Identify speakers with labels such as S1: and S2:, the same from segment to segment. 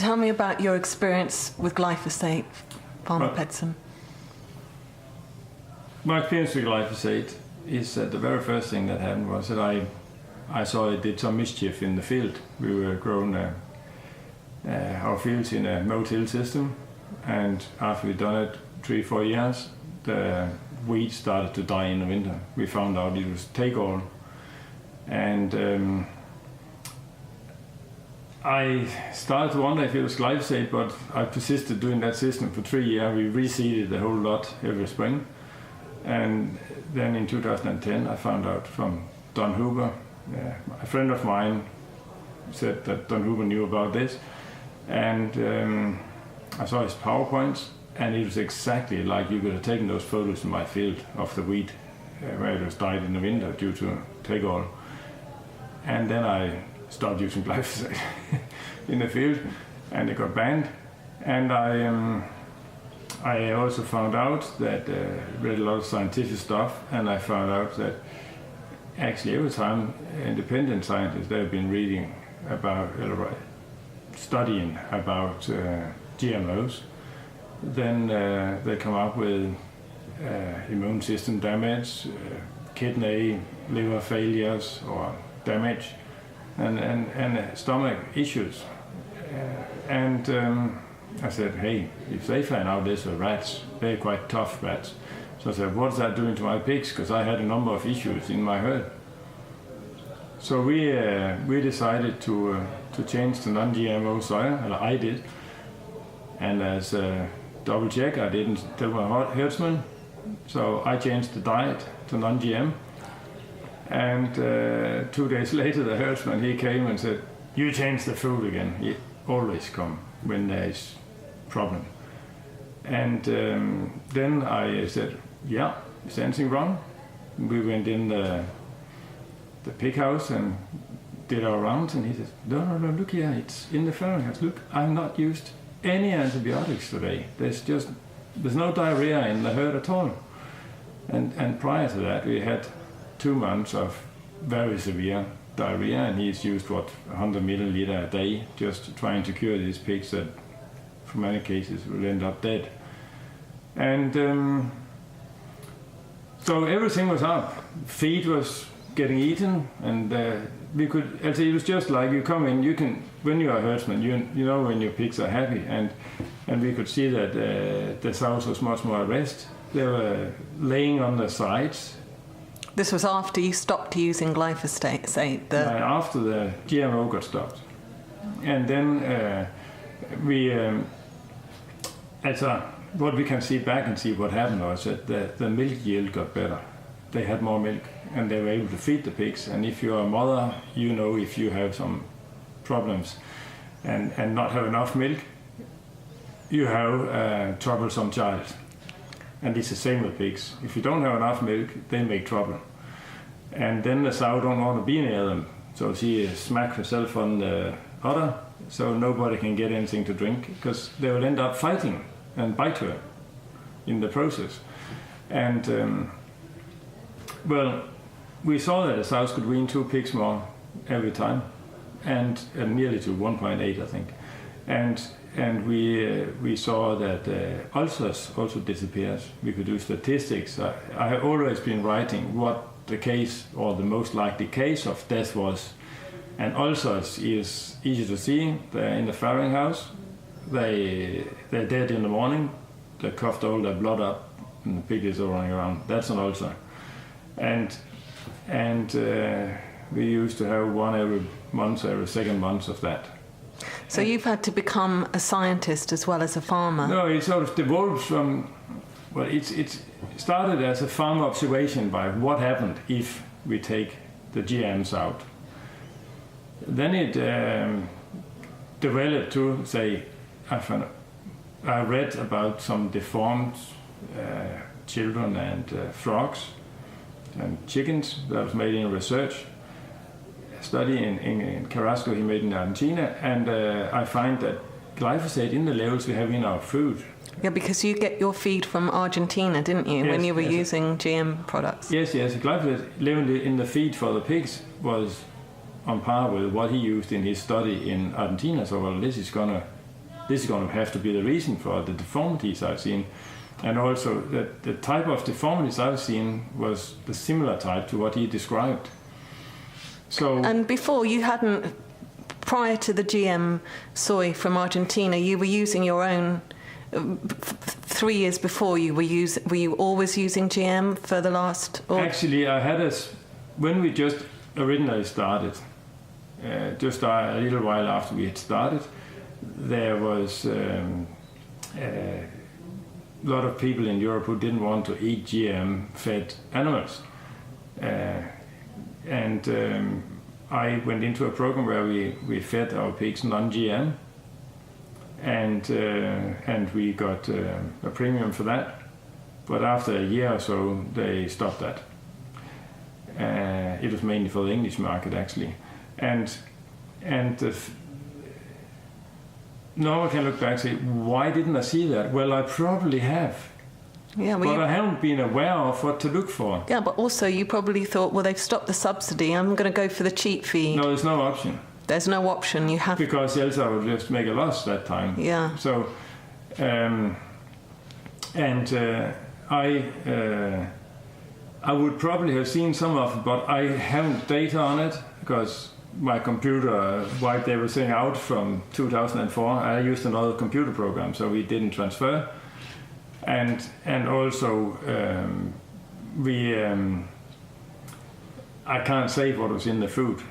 S1: tell me about your experience with glyphosate, Farmer Pedersen.
S2: My experience with glyphosate is that the very first thing that happened was that I saw it did some mischief in the field. We were growing our fields in a no-till system, and after we'd done it 3-4 years, the weeds started to die in the winter. We found out it was take-all, and I started to wonder if it was glyphosate, but I persisted doing that system for 3 years. We reseeded the whole lot every spring, and then in 2010 I found out from Don Huber, a friend of mine said that Don Huber knew about this, and I saw his PowerPoints, and it was exactly like you could have taken those photos in my field of the wheat where it was died in the winter due to take-all. And then I started using glyphosate in the field, and it got banned. And I also found out that, read a lot of scientific stuff, and I found out that actually every time independent scientists, they've been reading about, studying about GMOs, then they come up with immune system damage, kidney, liver failures or damage, and stomach issues. And I said, hey, if they find out this with rats, they're quite tough rats. So I said, what's that doing to my pigs? Because I had a number of issues in my herd. So we decided to change to non-GMO soya, and I did. And as a double check, I didn't tell my herdsman, so I changed the diet to non-GM. And 2 days later, the herdsman, he came and said, you changed the food again. He always come when there is problem. And then I said, yeah, is there anything wrong? We went in the pig house and did our rounds, and he said, no, look here, it's in the farrowing house. Look, I've not used any antibiotics today. There's no diarrhea in the herd at all. And prior to that, we had 2 months of very severe diarrhea, and he's used 100 milliliter a day, just trying to cure these pigs that, for many cases, will end up dead. And so everything was up. Feed was getting eaten, and we could. It was just like you come in. You can, when you are a herdsman, you know when your pigs are happy, and we could see that the sows was much more at rest. They were laying on the sides.
S1: This was after you stopped using glyphosate,
S2: after the GMO got stopped. And then what we can see back and see what happened was that the milk yield got better. They had more milk, and they were able to feed the pigs. And if you're a mother, you know if you have some problems and not have enough milk, you have a troublesome child. And it's the same with pigs. If you don't have enough milk, they make trouble. And then the sow don't want to be near them. So she smacks herself on the udder, so nobody can get anything to drink, because they will end up fighting and bite her in the process. And well, we saw that the sows could wean 2 pigs more every time, and nearly to 1.8, I think. And we saw that ulcers also disappears. We could do statistics. I have always been writing what the case, or the most likely case of death was. And ulcers is easy to see. They're in the farrowing house. They're dead in the morning. They coughed all their blood up, and the pig is all running around. That's an ulcer. And we used to have one every month, every second month of that.
S1: So you've had to become a scientist as well as a farmer?
S2: No, it sort of devolves from, well, it started as a farm observation by what happened if we take the GMs out. Then it developed to say, I read about some deformed children and frogs and chickens that was made in research. Study in Carrasco he made in Argentina, and I find that glyphosate in the levels we have in our food.
S1: Yeah, because you get your feed from Argentina, didn't you, when you were using GM products?
S2: Yes, glyphosate level in the feed for the pigs was on par with what he used in his study in Argentina. So, well, this is gonna this is going to have to be the reason for the deformities I've seen. And also that the type of deformities I've seen was the similar type to what he described. So,
S1: and before you hadn't, prior to the GM soy from Argentina, you were using your own. 3 years before, were you always using GM for the last? Or?
S2: Actually, I had when we just originally started, just a little while after we had started, there was a lot of people in Europe who didn't want to eat GM-fed animals. I went into a program where we fed our pigs non-GM, and we got a premium for that. But after a year or so, they stopped that. It was mainly for the English market, actually. Now I can look back and say, why didn't I see that? Well, I probably have.
S1: Yeah,
S2: but I haven't been aware of what to look for.
S1: Yeah, but also you probably thought, well, they've stopped the subsidy, I'm going to go for the cheap feed.
S2: No, there's no option.
S1: There's no option, you have...
S2: Because else I would just make a loss that time.
S1: Yeah.
S2: So, I would probably have seen some of it, but I haven't data on it, because my computer wiped everything out from 2004. I used another computer program, so we didn't transfer. And also I can't say what was in the food.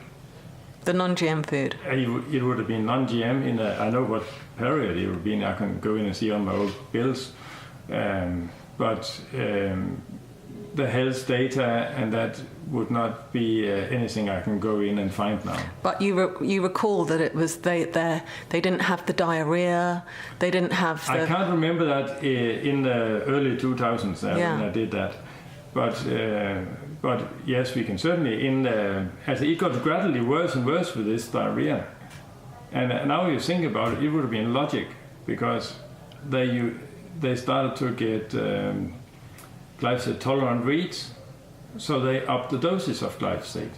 S1: The non-GM food.
S2: It would have been non-GM I know what period it would have been. I can go in and see on my old bills, but the health data and that would not be anything I can go in and find now. But
S1: you recall that it was they didn't have the diarrhea, they didn't have the...
S2: I can't remember that in the early 2000s when I did that, but yes, we can certainly as it got gradually worse and worse with this diarrhea, and now you think about it, it would have been logic, because they started to get glyphosate tolerant breeds, so they upped the doses of glyphosate,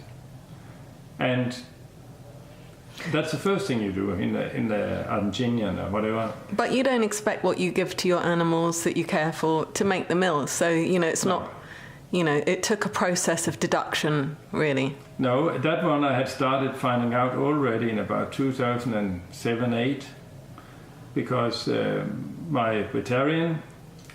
S2: and that's the first thing you do in the Argentinian or whatever.
S1: But you don't expect what you give to your animals that you care for to make the meal, so it's not. It took a process of deduction, really.
S2: No, that one I had started finding out already in about 2007-8, because my veterinarian,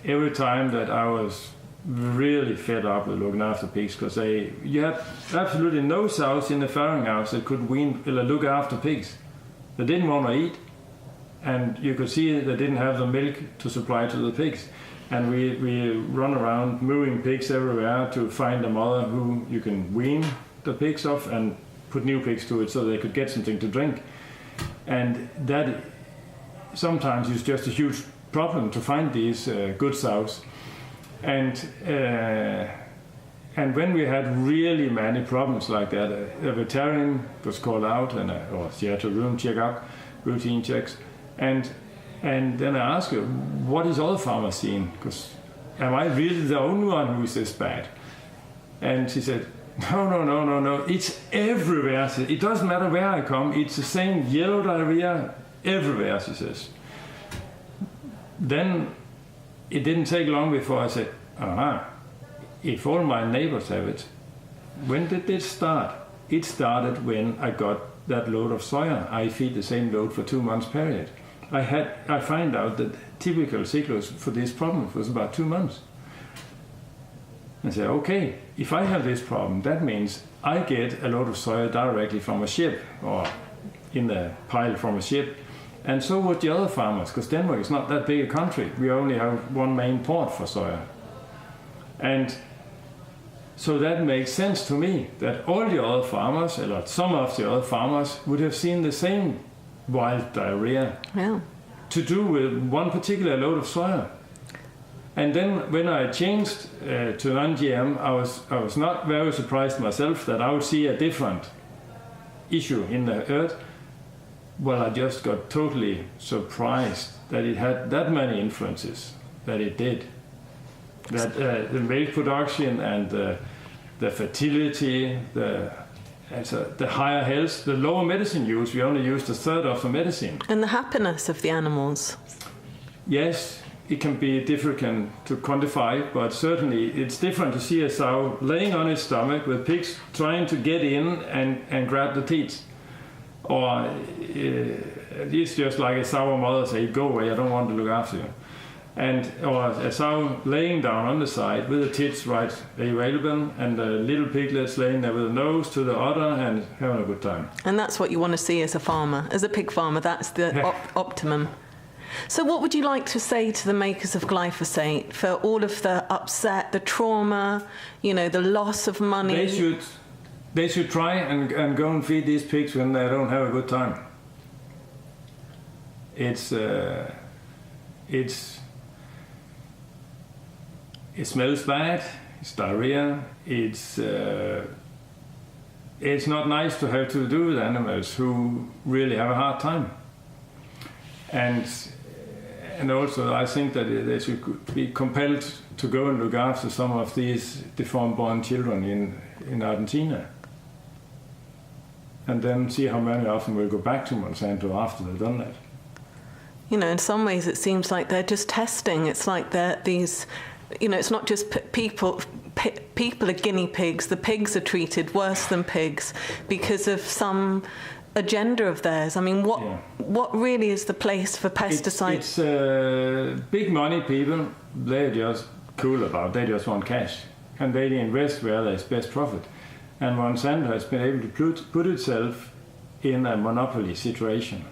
S2: every time that I was really fed up with looking after pigs, because you had absolutely no sows in the farrowing house that could look after pigs. They didn't want to eat, and you could see they didn't have the milk to supply to the pigs. And we run around moving pigs everywhere to find a mother who you can wean the pigs off and put new pigs to it so they could get something to drink. And that sometimes is just a huge problem to find these good sows. And when we had really many problems like that, a veterinarian was called out, or she had to routine checks, and then I asked her, what is other farmers seeing? Because am I really the only one who is this bad? And she said, no, it's everywhere. It doesn't matter where I come, it's the same yellow diarrhea everywhere, she says. Then it didn't take long before I said, if all my neighbors have it, when did this start? It started when I got that load of soya. I feed the same load for 2 months period. I find out that typical cyclus for this problem was about 2 months. I say, okay, if I have this problem, that means I get a load of soya directly from a ship, or in the pile from a ship, and so would the other farmers, because Denmark is not that big a country. We only have one main port for soya. And so that makes sense to me, that all the other farmers, or some of the other farmers, would have seen the same wild diarrhea to do with one particular load of soya. And then when I changed to non-GM, I was not very surprised myself that I would see a different issue in the earth. Well, I just got totally surprised that it had that many influences, that it did. That the milk production and the fertility, the higher health, the lower medicine use, we only use a third of the medicine.
S1: And the happiness of the animals.
S2: Yes, it can be difficult to quantify, but certainly it's different to see a sow laying on its stomach with pigs trying to get in and grab the teats. Or it's just like a sow mother say, go away, I don't want to look after you. Or a sow laying down on the side with the tits right available and the little piglets laying there with the nose to the udder and having a good time.
S1: And that's what you want to see as a farmer, as a pig farmer, that's the optimum. So what would you like to say to the makers of glyphosate for all of the upset, the trauma, the loss of money?
S2: They should try and go and feed these pigs when they don't have a good time. It smells bad. It's diarrhea. It's not nice to have to do with animals who really have a hard time. And also, I think that they should be compelled to go and look after some of these deformed-born children in Argentina. And then see how many of them will go back to Monsanto after they've done that.
S1: In some ways it seems like they're just testing. It's like they're these, it's not just people are guinea pigs. The pigs are treated worse than pigs because of some agenda of theirs. I mean, what really is the place for pesticides?
S2: It's big money people. They're just cool about it. They just want cash. And they invest where there's best profit. And Monsanto has been able to put itself in a monopoly situation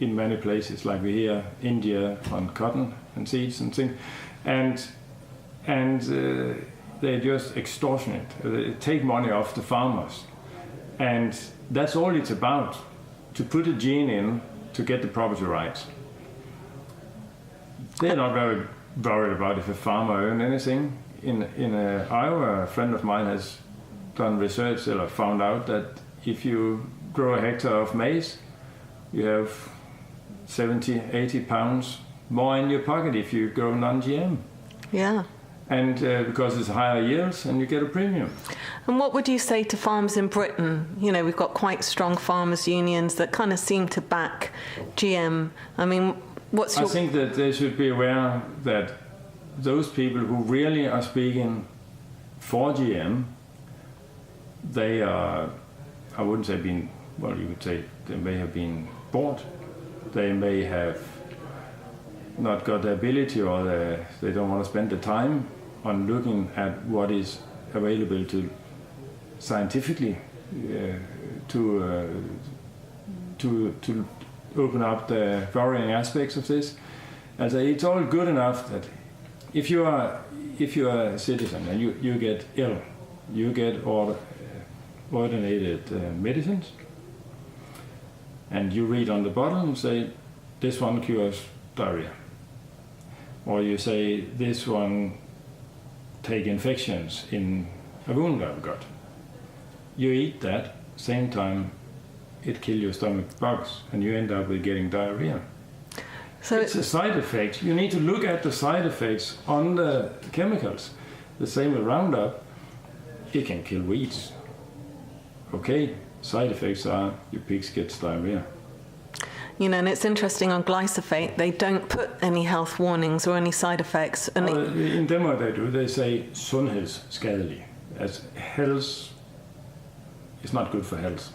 S2: in many places, like we hear India on cotton and seeds and things. And they're just extortionate. They take money off the farmers. And that's all it's about, to put a gene in to get the property rights. They're not very worried about if a farmer earns anything. In Iowa, a friend of mine has done research or found out that if you grow a hectare of maize, you have 70, 80 pounds more in your pocket if you grow non-GM.
S1: Yeah.
S2: And because it's higher yields and you get a premium.
S1: And what would you say to farmers in Britain? We've got quite strong farmers' unions that kind of seem to back GM. I mean, I think that they should be aware that those people who really are speaking for GM, they are, I wouldn't say you could say they may have been bored. They may have not got the ability, or they don't want to spend the time on looking at what is available to scientifically to open up the varying aspects of this. And so it's all good enough that if you are a citizen and you get ill, you get ordinated medicines, and you read on the bottle and say, this one cures diarrhea. Or you say, this one take infections in a wound I've got. You eat that, same time it kills your stomach bugs, and you end up with getting diarrhea. So it's a side effect. You need to look at the side effects on the chemicals. The same with Roundup. It can kill weeds. Okay, side effects are your pigs get diarrhea. And it's interesting on glyphosate, they don't put any health warnings or any side effects. And
S2: in Denmark they do. They say sundhedsskadelig. As health is not good for health,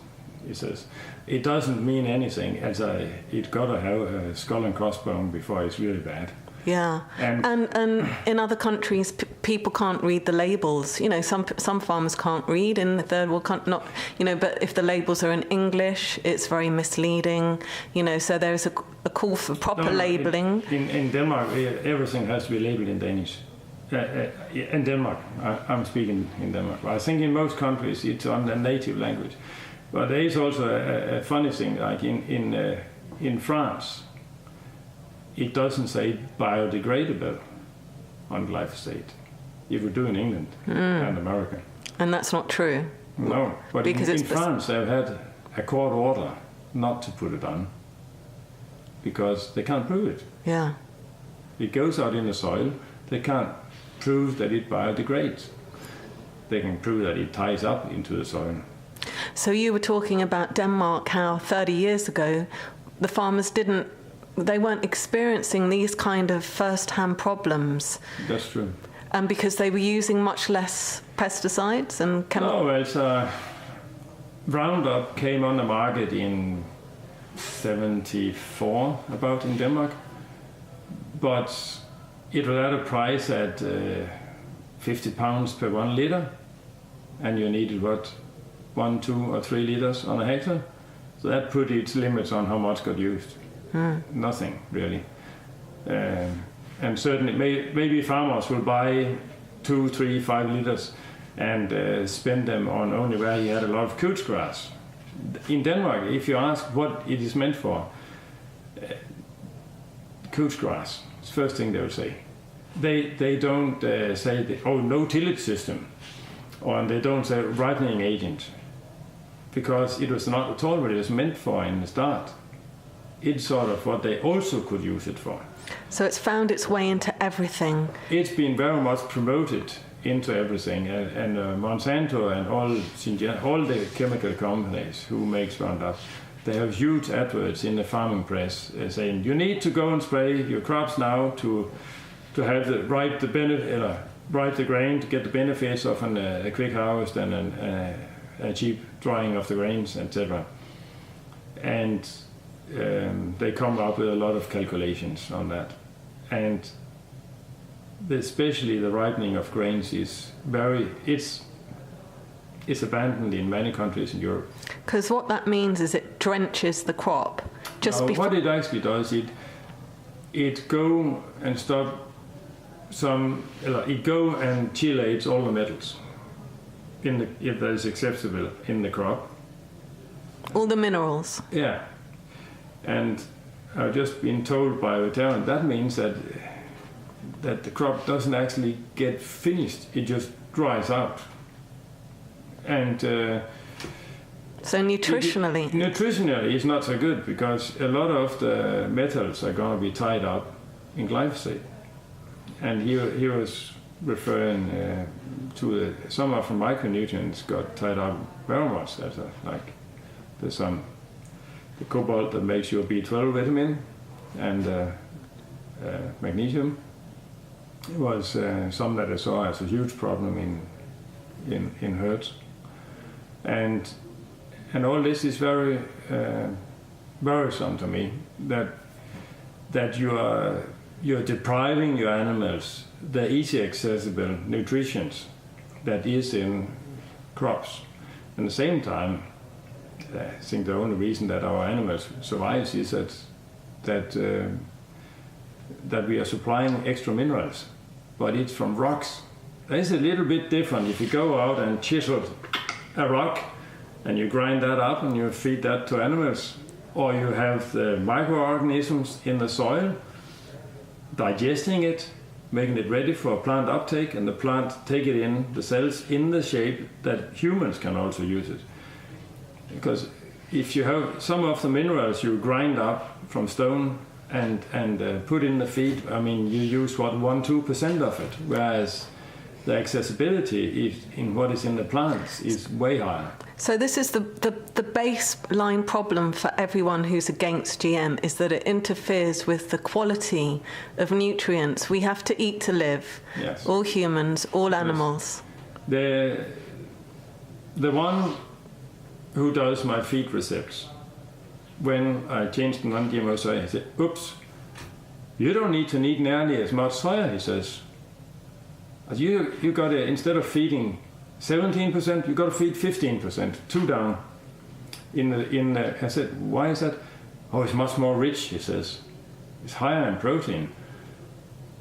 S2: it says. It doesn't mean anything. It gotta have a skull and crossbone before it's really bad.
S1: Yeah, and in other countries, people can't read the labels. Some farmers can't read in the third world country. Not, but if the labels are in English, it's very misleading. So there's a call for proper labeling.
S2: In Denmark, everything has to be labeled in Danish. In Denmark, I'm speaking in Denmark. I think in most countries it's on the native language. But there is also a funny thing, like in France. It doesn't say biodegradable on glyphosate. It would do in England and America.
S1: And that's not true?
S2: No, but in France they've had a court order not to put it on because they can't prove it.
S1: Yeah.
S2: It goes out in the soil. They can't prove that it biodegrades. They can prove that it ties up into the soil.
S1: So you were talking about Denmark, how 30 years ago the farmers they weren't experiencing these kind of first-hand problems.
S2: That's true.
S1: And because they were using much less pesticides and chemicals.
S2: No, it's Roundup came on the market in 74 about in Denmark, but it was at a price at 50 pounds per 1 liter, and you needed 1, 2 or 3 liters on a hectare. So that put its limits on how much got used. Nothing really. And certainly maybe farmers will buy 2, 3, 5 liters and spend them on only where he had a lot of couch grass. In Denmark, if you ask what it is meant for, couch grass, it's the first thing they will say. They don't say, no tillage system, or they don't say ripening agent, because it was not at all what it was meant for in the start. It's sort of what they also could use it for.
S1: So it's found its way into everything.
S2: It's been very much promoted into everything, and Monsanto and all the chemical companies who makes Roundup, they have huge adverts in the farming press saying you need to go and spray your crops now to have ripe the grain to get the benefits of a quick harvest and a cheap drying of the grains, etc. And they come up with a lot of calculations on that, and especially the ripening of grains is it's abandoned in many countries in Europe.
S1: Because what that means is it drenches the crop.
S2: What it actually does, it go and chelates all the metals if that is acceptable in the crop.
S1: All the minerals.
S2: Yeah, and I've just been told by a veteran that means that the crop doesn't actually get finished; it just dries out. And
S1: so nutritionally,
S2: it's not so good, because a lot of the metals are going to be tied up in glyphosate. And he was referring to some of the micronutrients got tied up very much. There's some the cobalt that makes your B12 vitamin, and magnesium. It was some that I saw as a huge problem in herds, and all this is very worrisome to me. That you're depriving your animals the easy accessible nutrition that is in crops. At the same time, I think the only reason that our animals survive is that we are supplying extra minerals, but it's from rocks. It's a little bit different if you go out and chisel a rock and you grind that up and you feed that to animals, or you have the microorganisms in the soil digesting it, making it ready for plant uptake, and the plant take it in the cells in the shape that humans can also use it. Because if you have some of the minerals you grind up from stone and put in the feed, I mean, you use 1-2% of it, whereas the accessibility in what is in the plants is way higher.
S1: So this is the baseline problem for everyone who's against GM, is that it interferes with the quality of nutrients we have to eat to live.
S2: Yes.
S1: All humans, all animals.
S2: Yes. The one who does my feed recepts, when I changed to non-GMO soya, he said, oops, you don't need to eat nearly as much soya, he says. You got to, instead of feeding 17%, you got to feed 15%, 2 down. I said, why is that? Oh, it's much more rich, he says. It's higher in protein.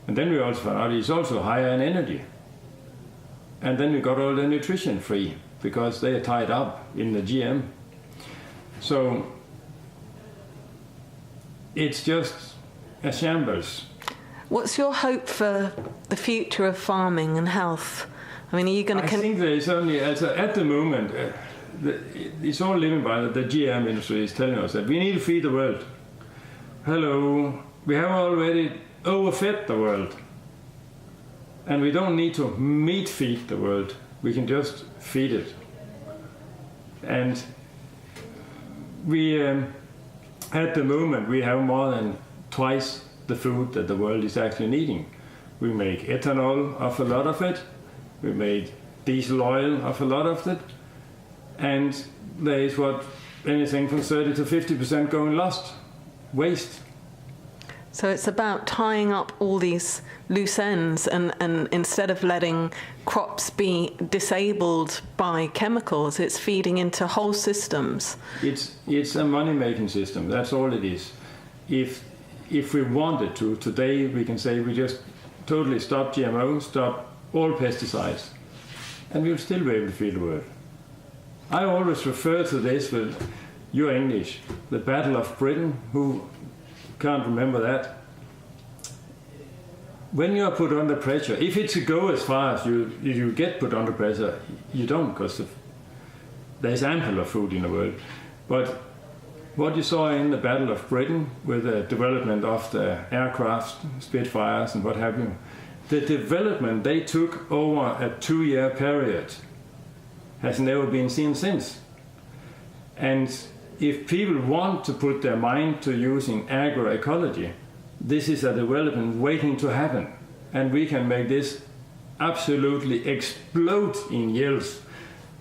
S2: And then we also found out it's also higher in energy. And then we got all the nutrition free, because they are tied up in the GM. So it's just a shambles.
S1: What's your hope for the future of farming and health? I mean, are you going to...
S2: I think there is only, at the moment, it's all living by the GM industry is telling us that we need to feed the world. Hello, we have already overfed the world. And we don't need to meat feed the world. We can just feed it. And we, at the moment, we have more than twice the food that the world is actually needing. We make ethanol of a lot of it. We made diesel oil of a lot of it. And there is anything from 30 to 50% going lost. Waste.
S1: So it's about tying up all these loose ends and instead of letting crops be disabled by chemicals, it's feeding into whole systems.
S2: It's a money-making system, that's all it is. If we wanted to, today we can say we just totally stop GMO, stop all pesticides, and we'll still be able to feed the world. I always refer to this with your English, the Battle of Britain. Who can't remember that? When you are put under pressure, if it's to go as far as you get put under pressure, you don't, because there's ample of food in the world. But what you saw in the Battle of Britain with the development of the aircraft, Spitfires and what have you, the development they took over a 2-year period has never been seen since. And if people want to put their mind to using agroecology, this is a development waiting to happen. And we can make this absolutely explode in yields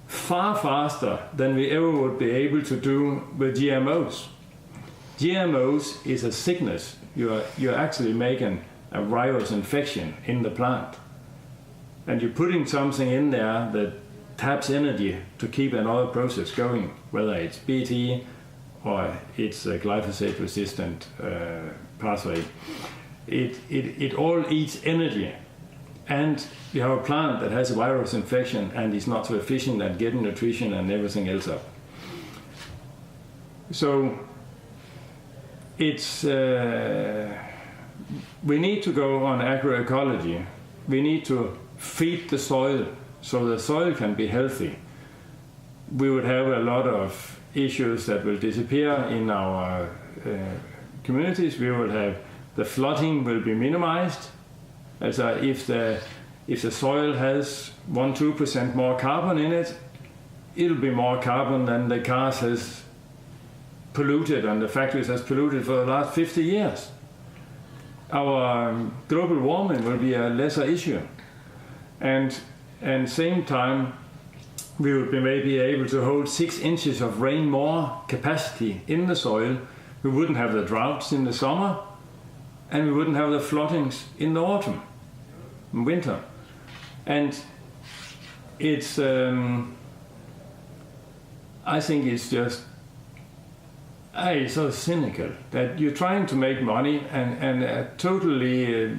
S2: far faster than we ever would be able to do with GMOs. GMOs is a sickness. You're actually making a virus infection in the plant. And you're putting something in there that taps energy to keep another process going, whether it's BT or it's a glyphosate resistant pathway. It all eats energy. And you have a plant that has a virus infection and is not so efficient at getting nutrition and everything else up. So it's we need to go on agroecology. We need to feed the soil so the soil can be healthy. We would have a lot of issues that will disappear in our communities. We will have the flooding will be minimized. As if the soil has 1-2% more carbon in it, it'll be more carbon than the cars has polluted and the factories has polluted for the last 50 years. Our global warming will be a lesser issue. And same time, we would be maybe able to hold 6 inches of rain more capacity in the soil. We wouldn't have the droughts in the summer, and we wouldn't have the floodings in the autumn and winter. And it's, I think it's just, it's so cynical that you're trying to make money and totally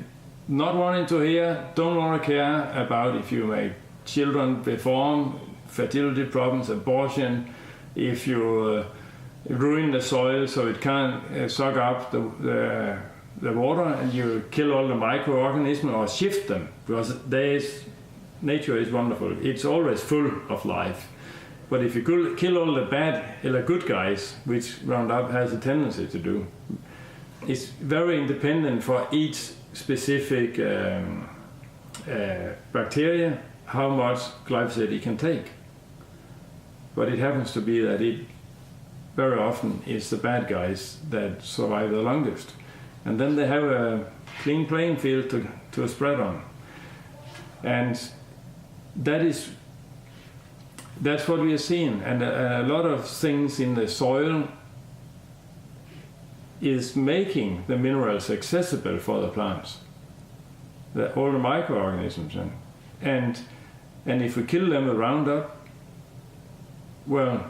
S2: not wanting to hear, don't want to care about if you make children deform, fertility problems, abortion, if you ruin the soil so it can't suck up the water, and you kill all the microorganisms or shift them, because nature is wonderful. It's always full of life. But if you kill all the good guys, which Roundup has a tendency to do, it's very independent for each specific bacteria how much glyphosate it can take. But it happens to be that it very often is the bad guys that survive the longest. And then they have a clean playing field to spread on. And that's what we are seeing. And a lot of things in the soil is making the minerals accessible for the plants, all the microorganisms. And if we kill them with Roundup, well,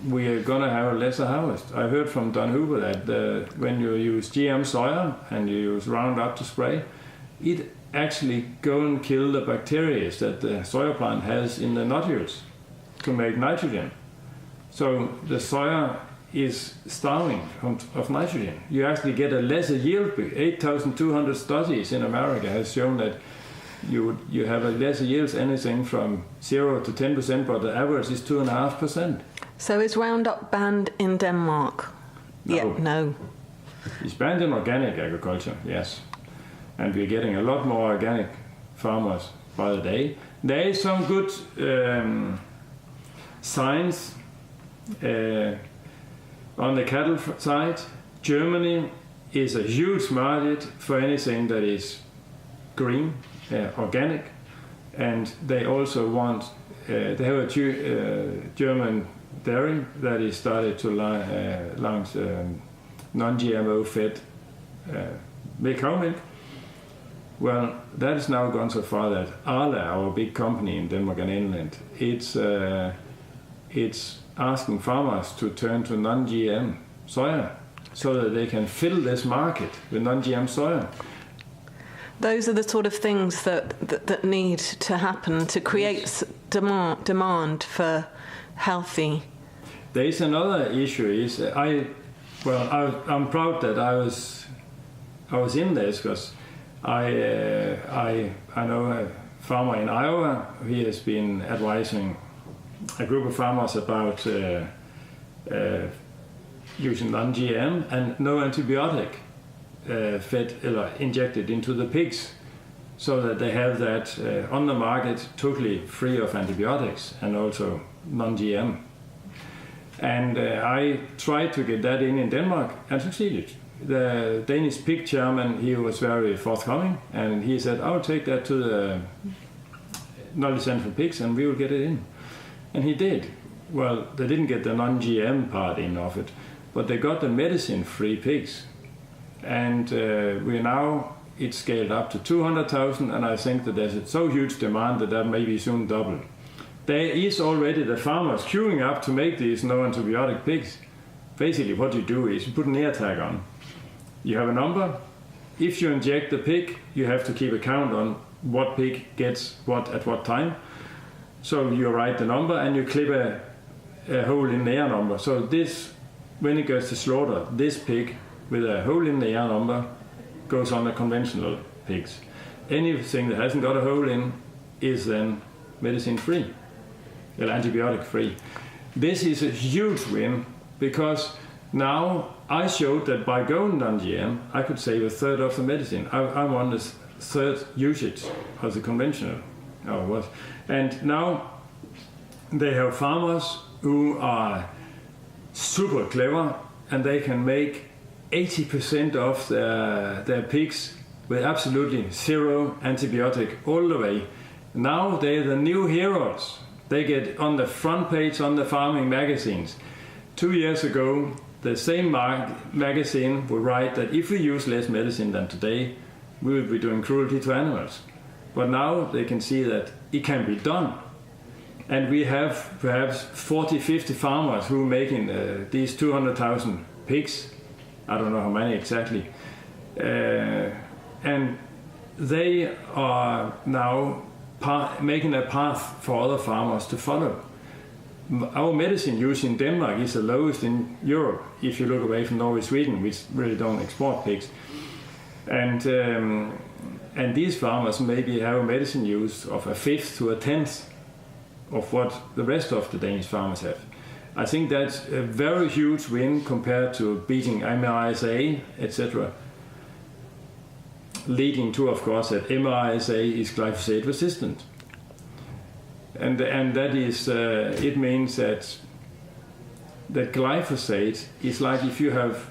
S2: we are going to have a lesser harvest. I heard from Don Huber that when you use GM soya and you use Roundup to spray, it actually go and kill the bacteria that the soya plant has in the nodules to make nitrogen. So the soya is starving of nitrogen. You actually get a lesser yield. 8,200 studies in America has shown that you have a lesser yields, anything from 0 to 10%, but the average is 2.5%.
S1: So is Roundup banned in Denmark?
S2: No.
S1: Yeah, no.
S2: It's banned in organic agriculture, yes. And we're getting a lot more organic farmers by the day. There is some good signs on the cattle side. Germany is a huge market for anything that is green, organic, and they also want, they have a German dairy that is started to launch non-GMO fed milk, cow milk. Well, that has now gone so far that Arla, our big company in Denmark and England, it's asking farmers to turn to non-GM soya so that they can fill this market with non-GM soya.
S1: Those are the sort of things that need to happen to create demand for healthy.
S2: There is another issue. Is I'm proud that I was in this, because I know a farmer in Iowa. He has been advising a group of farmers about using non-GM and no antibiotic fed or injected into the pigs, so that they have that on the market totally free of antibiotics and also non-GM. And I tried to get that in Denmark and succeeded. The Danish pig chairman, he was very forthcoming, and he said, I'll take that to the Knowledge Center for Pigs and we will get it in. And he did. Well, they didn't get the non-GM part in of it, but they got the medicine-free pigs. And it's scaled up to 200,000, and I think that there's so huge demand that may be soon double. There is already the farmers queuing up to make these no antibiotic pigs. Basically what you do is you put an air tag on. You have a number. If you inject the pig, you have to keep a count on what pig gets what at what time. So you write the number and you clip a hole in the air number. So this, when it goes to slaughter, this pig with a hole in the air number goes on the conventional pigs. Anything that hasn't got a hole in is then medicine-free, or antibiotic-free. This is a huge win, because now I showed that by going non-GM, I could save a third of the medicine. I'm on the third usage of the conventional. And now they have farmers who are super clever, and they can make 80% of their pigs with absolutely zero antibiotic all the way. Now they're the new heroes. They get on the front page on the farming magazines. 2 years ago, the same magazine would write that if we use less medicine than today, we would be doing cruelty to animals. But now they can see that it can be done. And we have perhaps 40, 50 farmers who are making these 200,000 pigs. I don't know how many exactly. And they are now making a path for other farmers to follow. Our medicine use in Denmark is the lowest in Europe, if you look away from Norway, Sweden, which really don't export pigs. And these farmers maybe have a medicine use of a fifth to a tenth of what the rest of the Danish farmers have. I think that's a very huge win compared to beating MRSA, etc. Leading to, of course, that MRSA is glyphosate resistant. And that is, it means that glyphosate is like if you have